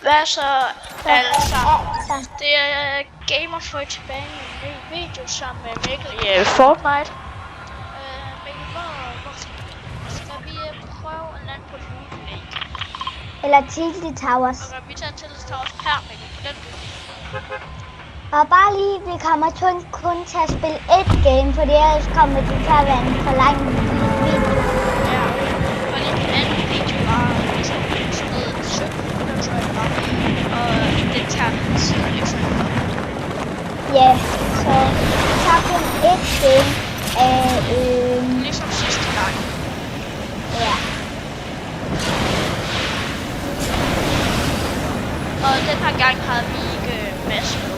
Hvad så alle sammen? Det er Gamer for tilbage med en ny video sammen med Mikkel i Fortnite. Mikkel, hvor skal vi prøve at lande på Loot Lake? Eller Tilted Towers. Okay, vi tager Tilted Towers her, Mikkel, på den bygning. Og bare lige, vi kommer kun til at spille ét game, fordi ellers kommer det til at være en for lang video. Ja, og lige den anden video var ligesom sådan noget 17 minutter, tror jeg det var. Og den tager tid ligesom. Ja, så vi tager kun ét game af ligesom sidste gang. Ja. Og den her gang havde vi ikke Mads med.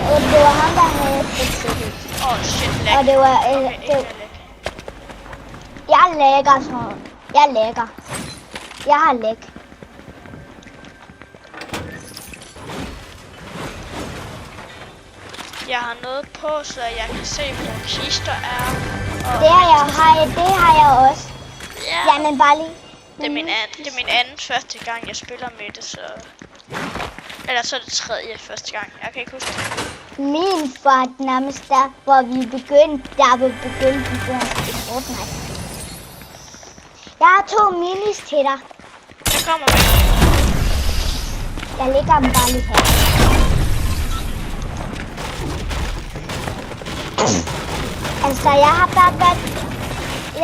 Det var ham, der havde et Shit, lag. og det var Okay, jeg lægger sådan. Jeg har læg. Jeg har noget på, så jeg kan se, hvor kister er. Og Det har jeg også. ja. Jamen bare lige. Det er min anden første gang, jeg spiller med det, så... Eller så er det tredje første gang. Jeg kan ikke huske det. Min var nærmest der, hvor vi begyndte at spille Fortnite. Jeg har 2 minis til dig. Jeg kommer med. Jeg lægger dem bare lige her. Altså, jeg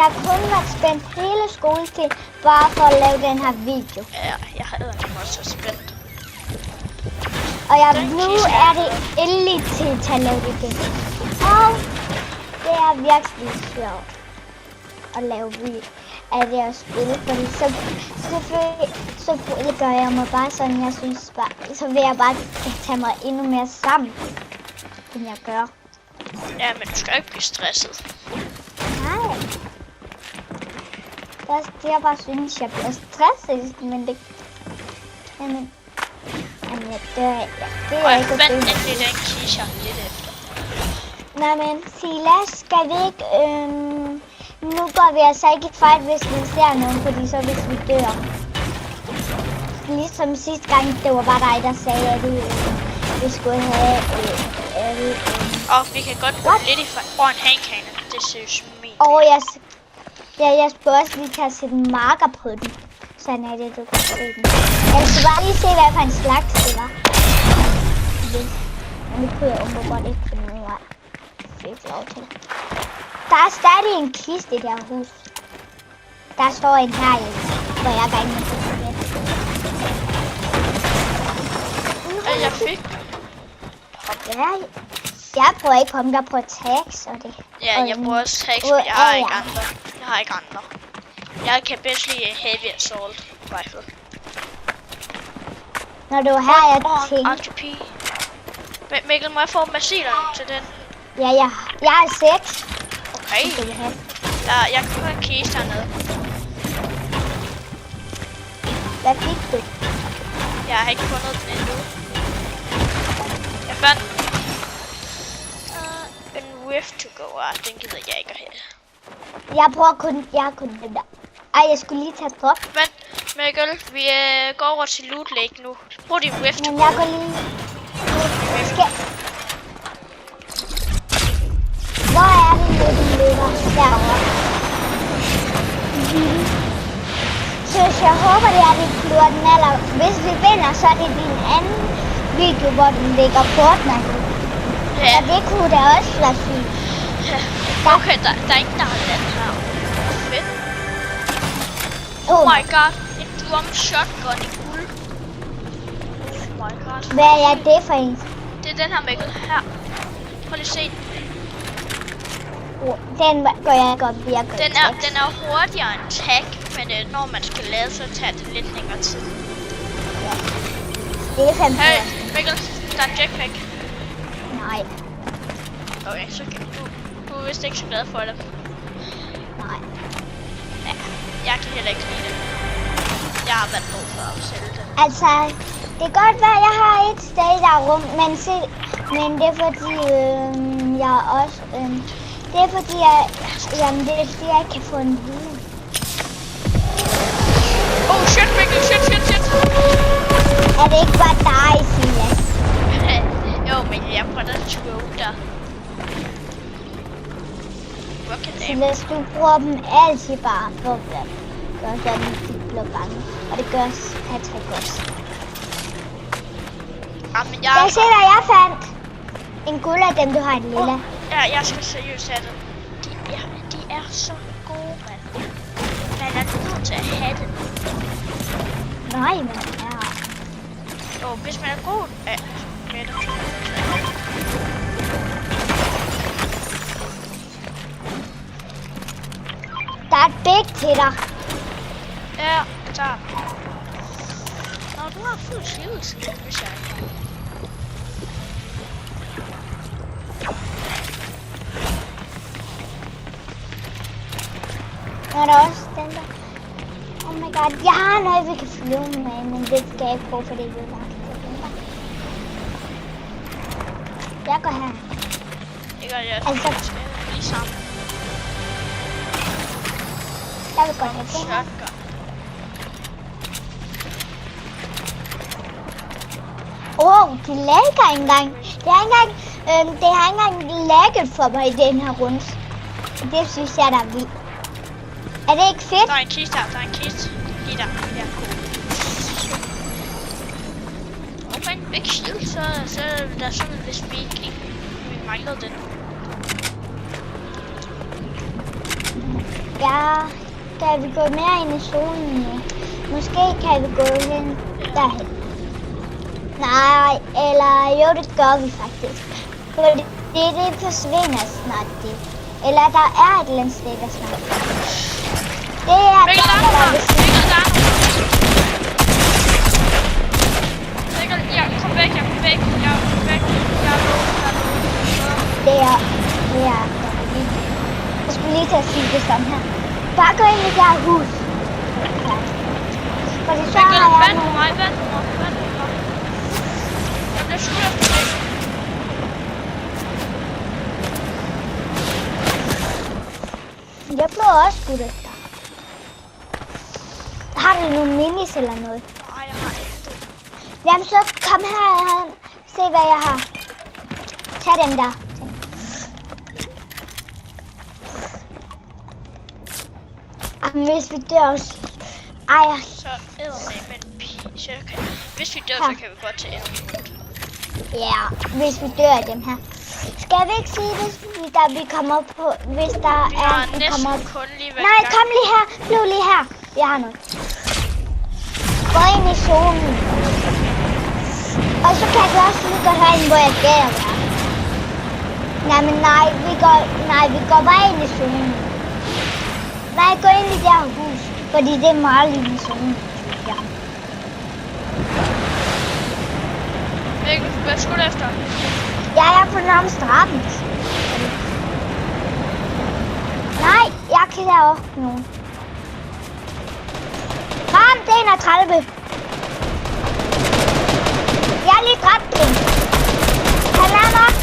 har kun været spændt hele skoletiden, bare for at lave den her video. Ja, jeg havde den også så spændt. Og nu er det endelig tid til at lave det igen. Og det er virkelig sjovt at lave af det at spille, fordi selvfølgelig gør jeg mig bare sådan, jeg synes bare, så vil jeg bare tage mig endnu mere sammen, end jeg gør. Ja, men du skal ikke blive stresset. Nej. Det jeg bare synes, jeg bliver stresset, men det... Jamen, det er ikke okay. Vent endelig den kiste, jeg lidt efter. Nej, men Silas, skal vi ikke... Nu går vi altså ikke et fight, hvis vi ser nogen, fordi så hvis vi dør. Ligesom sidste gang, det var bare dig, der sagde, at vi skulle have... Vi kan godt gå lidt i fight. En handcannon, det synes mig. Og jeg skulle også lige tage sætte marker på den. Sådan er det, du kan se den. Jeg skal bare lige se, hvad for en slags det var. Men nu kunne jeg umiddelbart ikke finde ud af. Fik lov til. Der er stadig en kiste i det her hus. Der står en her i, hvor jeg er med til det. Jeg fik. Ja, jeg bruger ikke om der på tags og det. Ja, jeg bruger også tags, men jeg har ikke andre. Jeg kan bedst lide heavy assault rifle. Når du har jeg tænkt. RTP. Mikkel, må jeg få massilerne til den? Ja, jeg er 6. Okay. Jeg kan få en kiste hernede. Hvad fik du? Jeg har ikke fundet den endnu. Jeg fandt en rift to go. Den gider jeg ikke at have. Jeg har kun den der. Ej, jeg skulle lige tage drop. Vent, Mikkel, vi går over til Loot Lake nu. Brug din rift to go. Men jeg går lige... Hvor er det nu, den ligger? Derovre. Så jeg håber, det er, at vi flyver den aller... Hvis vi vinder, så er det din anden video, hvor den ligger Fortnite. Ja. Og det kunne da også være sygt. Ja. Okay, der er ingen, der har landet her. Fedt. Oh my god, en drum shotgun i guld. Oh my god. Hvad er det for en? Det er den her, Mikkel. Her. Prøv lige at se den. Den går jeg godt virkelig. Den er hurtigere end tag, men når man skal lade, så tager det lidt længere tid. Ja. Det er fandme. Hey, Mikkel, der er en jetpack. Nej. Okay, så kan du er vist ikke så glad for det. Nej. Ja, jeg kan heller ikke lide det. Jeg har været brug for at sælge det. Altså, det kan godt være, at jeg har et sted, der er rum, men det er fordi, jeg også... det er fordi, jeg ikke kan få en viden. Oh shit, Mikkel, shit. Er det ikke bare dig, Silas? Jo, men jeg prøver at tro der. Silas, du bruger dem altid bare for at gøre sådan, at de bliver bange. Og det gør Patrick også. Jamen, Jeg ser, hvad jeg fandt. En guld af dem, du har en lille. Ja, jeg skal seriøst have det. De er så gode, mand. Man er nødt til at have det. Nej, men ja. Jo, hvis man er god med det. Der er et bæk til dig. Ja, der. Nå, du har fuld shields, hvis jeg ikke. Nu er der også den der. Oh my god, jeg har noget, vi kan flyve med, men det skal jeg ikke bruge, fordi vi er langt til den der. Jeg går her. Det gør jeg Altså, lige sammen. jeg vil godt have det her. De lægger ikke engang. Det har ikke engang lægget for mig i den her runde. Det synes jeg, der er vildt. Er det ikke fedt? Der er en kiste her, der er en kiste. Lige der. Ja, cool. Okay, big shield, så er der sådan lidt speaking. Vi manglede den. Ja, kan vi gå mere ind i zonen nu? Måske kan vi gå hen derhen. Nej, eller jo, det gør vi faktisk. Fordi det forsvinder snart det. Eller der er et eller andet sted, der snart. Det er Mikkel, der er nogen. Mikkel, ja, kom væk. Jeg er væk. Jeg er låst. Det er. Jeg skulle lige til at sige det sådan her. Bare gå ind i det her hus. Fordi så har jeg vent på mig. Jeg bliver skudt efter dig. Jeg blev også skudt efter. Har du nogle minis eller noget? Nej, jeg har ikke. Jamen så kom her. Se hvad jeg har. Tag dem der. Jamen hvis vi dør også. Ej. Så æder med en pige. Hvis vi dør, så kan vi godt tage en. Ja, hvis vi dør af dem her. Skal vi ikke sige, hvis vi kommer på, hvis der er en kommer op? Nej, kom lige her. Bliv lige her. Jeg har noget. Gå ind i zonen. Og så kan du også lige gå herind, hvor jeg gælder. Nej, vi går bare ind i zonen. Nej, gå ind i det her hus, fordi det er meget lige i zonen. Ja. Hvad skulle du efter? Jeg er på nærmest straffen. Nej, jeg kigger også nogen. Kom, det er 31. Jeg er lige dræbt den. Han er nok.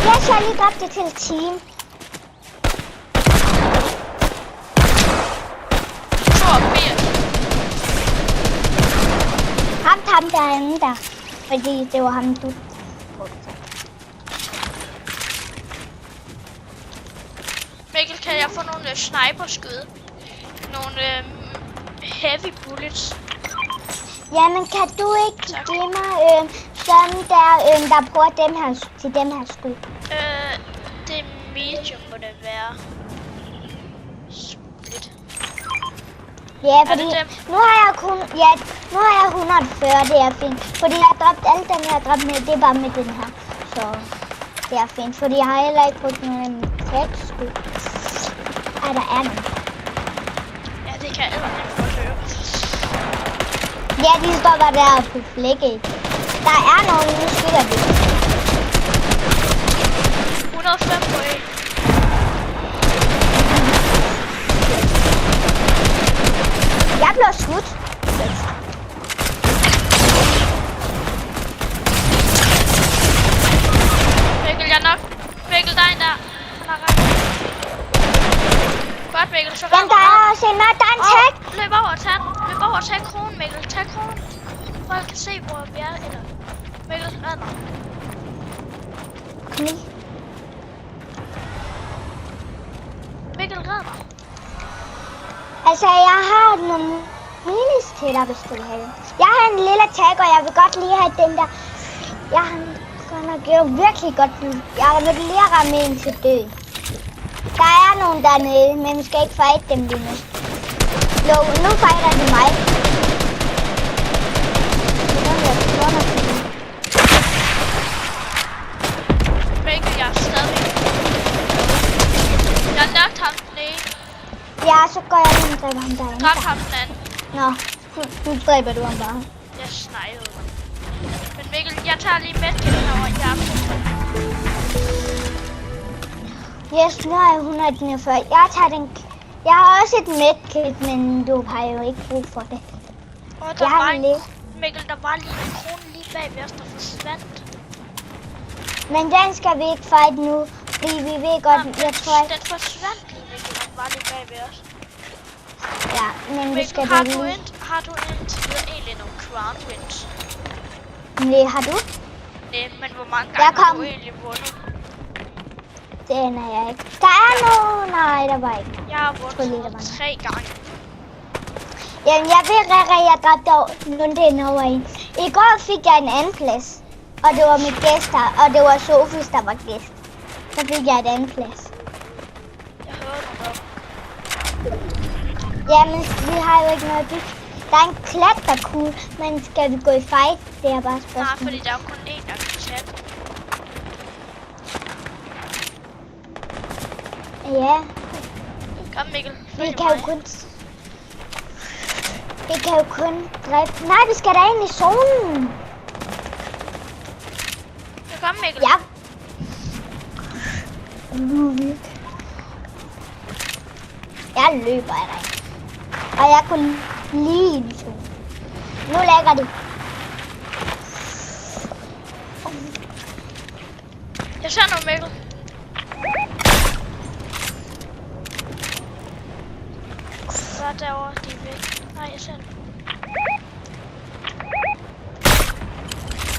Jeg har lige dræbt det til et team. 82. Ham derinde der. Fordi det var ham, du. Mikkel, kan jeg få nogle sniperskud? Nogle heavy bullets? Jamen, kan du ikke give mig sådan der bruger dem her, til dem her skud? Det er medium, må det være. Split. Ja, fordi nu har jeg 140, det er fint. Fordi jeg har dræbt alle dem, jeg har dræbt med, det er bare med den her. Så det er fint, fordi jeg har heller ikke brugt nogen skud. Ej, der er nogen. Ja, det kan jeg godt høre. Ja, de står bare der på flække. Der er nogen, nu skyder de. 105 på en. Jeg bliver skudt. Mikkel, så Jamen, der er også en mand, der er en tag. Løb over og tag den. Løb over og tag kronen, Mikkel. Tag kronen. Folk kan se, hvor vi er. Eller Mikkel, red mig. Kom i. Mikkel, red mig. Altså, jeg har nogle minis til dig, hvis du vil have det. Jeg har en lille tag, og jeg vil godt lige have den der. Jeg har godt nok gjort virkelig godt. Jeg vil lige ramme en til død. Der er nogen dernede, men vi skal ikke fight dem lige nu. Jo, nu fighter de mig. Mikkel, jeg er stadig. Jeg har lagt ham den ene. Ja, så går jeg lige og dræber ham derinde. Dræb ham den anden. Nå, nu dræber du ham bare. Jeg sneglede mig. Men Mikkel, jeg tager lige medkit herovre. Jeg er på. Yes, nu har jeg 149. Jeg tager den. Jeg har også et medkit, men du har jo ikke brug for det. Og der Jeg har var en lille. Mikkel, der var lige en krone lige bag ved os, der forsvandt. Men den skal vi ikke fight nu, fordi vi ved godt, jeg tror ikke. Den forsvandt lige, Mikkel, den var lige bag ved os. Ja, men vi skal Mikkel, da lige. har du indtil videre egentlig nogle crown wins? Nej, har du? Nej, men hvor mange Jeg gange har kom. du egentlig vundet? Den er jeg ikke. Der er nogen. Nej, der var ikke. Jeg har tror lige, der var vundet noget. 3 gange. Jamen, jeg ved, jeg dræbte Lunden over en. I går fik jeg en anden plads. Og det var med gæster, og det var Sofus, der var gæst. Så fik jeg et anden plads. Jeg hørte noget. Jamen, vi har jo ikke noget bygge. Der er en klatrekugle, men skal vi gå i fight? Det er bare et Nej, spørgsmål. fordi der er jo kun én, der kan tage den. Ja, Kom Mikkel, vi følg kan jo mig. kun... Vi kan jo kun dræbe... Nej, vi skal da ind i zonen. Så kom Mikkel. Ja. Jeg løber af dig. Og jeg kunne lige ind i zonen. Nu lægger de. Jeg ser noget Mikkel. Hvad er derovre? De er væk. Nej, jeg ser den.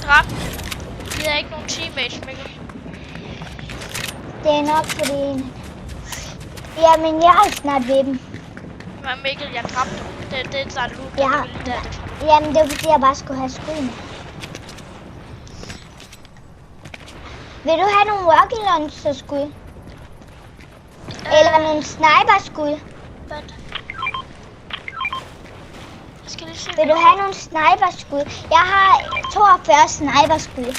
Dræb. De er ikke nogen teammates, Mikkel. Det er nok fordi... Jamen, jeg er snart ved dem. Men Mikkel, jeg dræbte dem. Det er loot, Ja. der ville der. Jamen, det er fordi, jeg bare skulle have skud med. Vil du have nogle rocket launcher skud? Eller nogle sniper-skud? Vent. Jeg skal lige se. Vil du have nogle sniper-skud? Jeg har 42 sniper-skud.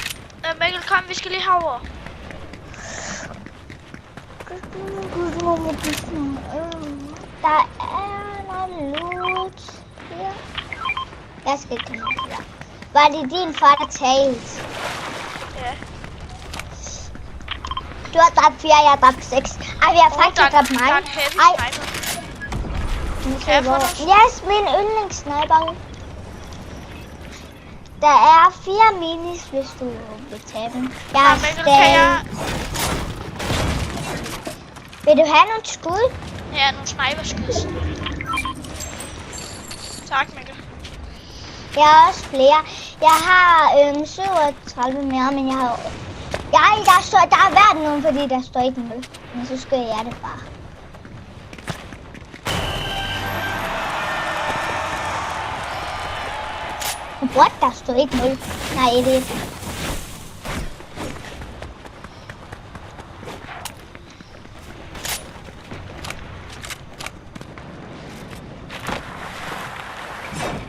Mikkel, kom, vi skal lige herover. Der er noget loot her. Jeg skal ikke komme her. Var det din far, der talte? Ja. Du har dræbt 4, jeg har dræbt 6. Ej, vi har faktisk dræbt Der mig. er en heavy Ej, sniper. okay, hvor? Yes, min yndlingssniper. Der er 4 minis, hvis du vil tage dem. Jeg Ja, har Mikkel, kan jeg... Vil du have nogle skud? Ja, nogle sniperskyds. Tak, Mikkel. Jeg har også flere. Jeg har 37 mere, men jeg har... der er været nogen, fordi der står ikke noget. Men så skal jeg det bare. What? Der står ikke 0. Nej, det er det.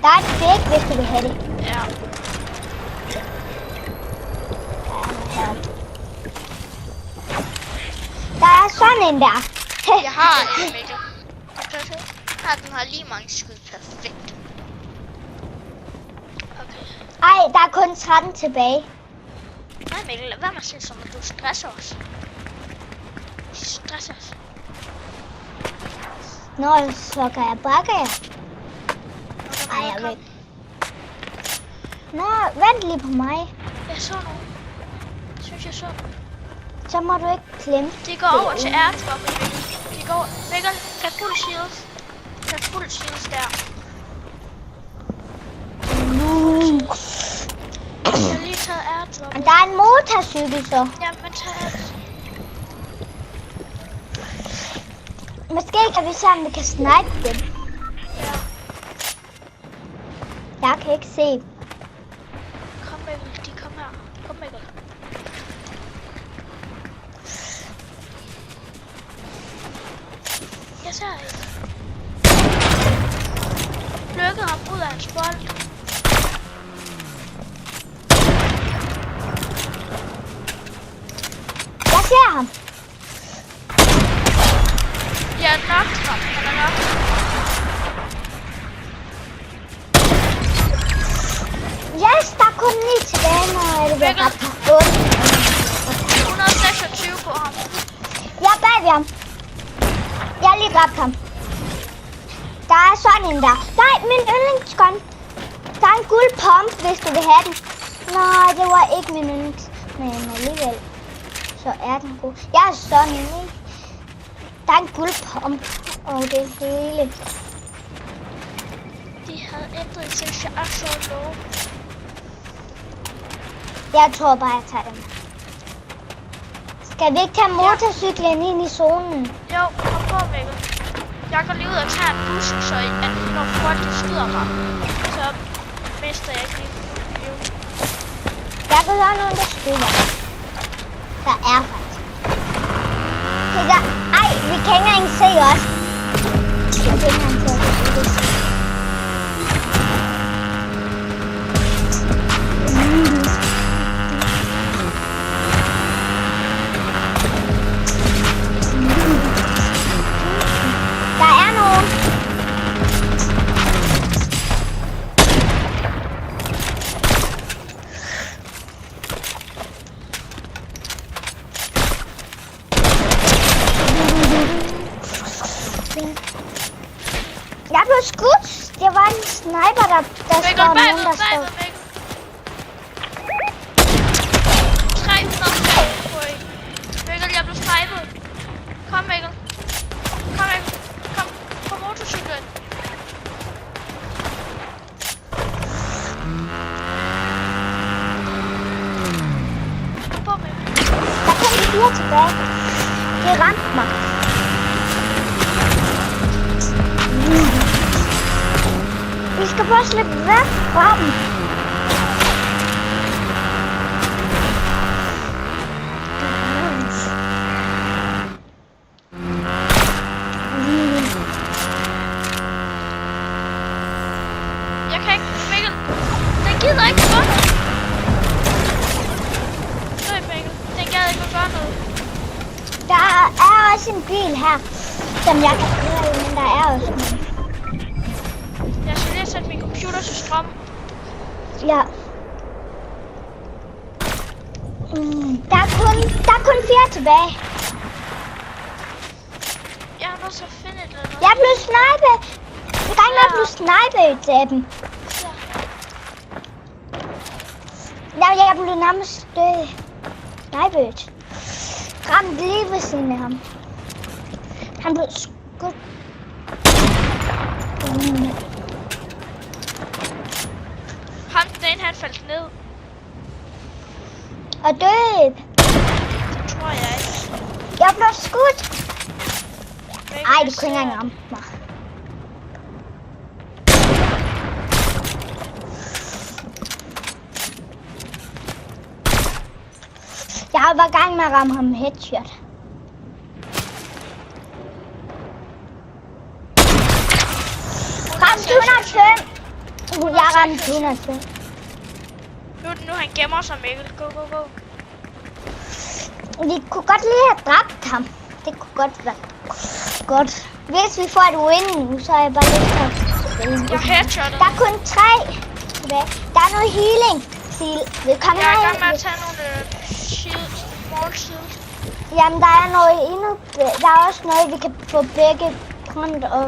Der er et fake, hvis du vil have det. Ja. Der er sådan en der. Jeg har en, Mikkel. Kan du se? Her, den har lige mange skud. Perfekt. Okay. Ej, der er kun 13 tilbage. Nej, Mikkel, lad være med at sige som, at du stresser os. Du stresser os. Nå, så kan jeg bakke jer. Ej, jeg ved ikke. Nå, vent lige på mig. Jeg så nogen. Jeg synes, jeg så nogen. Så må du ikke klemme. De går over til airdroppet, Mikkel. De De går. Mikkel, tag fuld shields. Tag fuld shields der. Jeg har lige taget airdrop. Der er en motorcykel så. Jamen, tag airdrop. Måske kan vi se, om vi kan snipe dem. Ja. Jeg kan ikke se. Kom Mikkel, de kom her. Kom Mikkel. Jeg ser ikke. Plukkede ham ud af hans bold. Jeg ser ham. Jeg er nok ham. Han er nok. Yes, der er kun 9 tilbage, når det bliver ret på 8. 126 på ham. Jeg er bag ved ham. Jeg har lige dræbt ham. Der er sådan en der. Nej, min yndlingsgun. Der er en guld pump, hvis du vil have den. Nej, det var ikke min yndlings. Men alligevel, så er den god. Jeg er sådan en. Der er en guld pump. Og det hele. De havde ændret til så low. Jeg tror bare, jeg tager dem. Skal vi ikke tage motorcyklen ind i zonen? Jo, kom på Mikkel. Jeg går lige ud og tager en bus, så at når folk de skyder mig, så mister jeg ikke liv. Jeg kan høre nogen, der skyder. Der er faktisk. Ej, vi kan ikke engang se os. Jeg kan ikke engang se os. Der er nogen. Jeg blev skudt. Det var en sniper, der står nogen, der står. 305 på en. Mikkel, jeg blev snipet. Kom Mikkel. Kom Mikkel. Kom på motorcyklen. Kom på Mikkel. Der kom 4 tilbage. Det ramte mig. Vi skal bare slippe væk fra dem. Jeg kan ikke, Mikkel. Den gider ikke gøre noget. Nej, Mikkel. Den gad ikke gøre noget. Der er også en bil her, som jeg kan køre i, men der er også en. Jeg skal lige sætte min computer til strøm. Ja. Der er kun 4 tilbage. Jeg er nødt til at finde et eller andet. Jeg blev snipet. En gang jeg blev snipet af dem. Jeg blev nærmest snipet. Ramte lige ved siden af ham. Han blev skudt. Ham, den han faldt ned. Og død. Det tror jeg ikke. Jeg blev skudt. Mikkel, Ej, jeg det kunne ikke ser- engang ramme mig. Jeg var i gang med at ramme ham headshot. Ramt 105. Jeg ramte 105. Nu er det nu, han gemmer sig, Mikkel. Go, go, go. Vi kunne godt lige have dræbt ham. Det kunne godt være godt. Hvis vi får et win nu, så er jeg bare lidt for. Jeg headshotter. Der er kun 3 tilbage. Der er noget healing. Sil, vi kommer Jeg er i her. gang med at tage nogle shields. Small shields. Jamen, der er noget endnu. Der er også noget, vi kan få begge grønt og...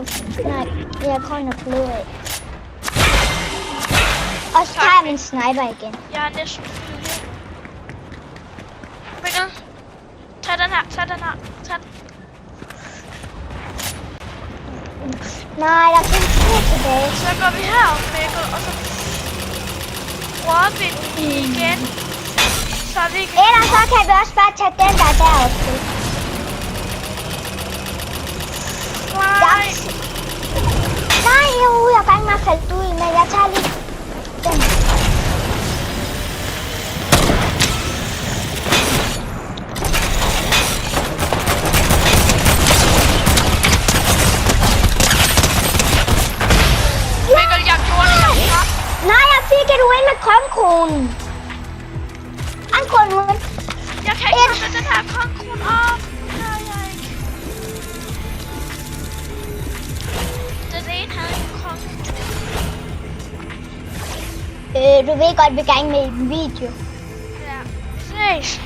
Nej, jeg grønt og blå af. Og så tager jeg min sniper igen. Jeg er næsten fyldt. Mikkel. Tag den her. Tag den her. Tag den. Nej, der er kun 2 tilbage. Så går vi herop, Mikkel, og så prøver vi den igen. Så vi kan... Ellers så kan vi også bare tage den der deroppe til. Nej. Nej, jeg er bange med at falde ud, men jeg tager lige den. Mikkel, jeg gjorde det. Nej, jeg fik et win med kongkronen. Kongkronen. Jeg kan ikke få den her kongkrone op. Nej, jeg ikke. Den ene havde en kongkrone. Du ved godt, vi er i gang med en video. Ja. Vi ses.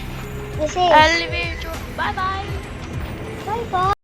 Vi ses. Alle videoer. Bye bye. Bye bye.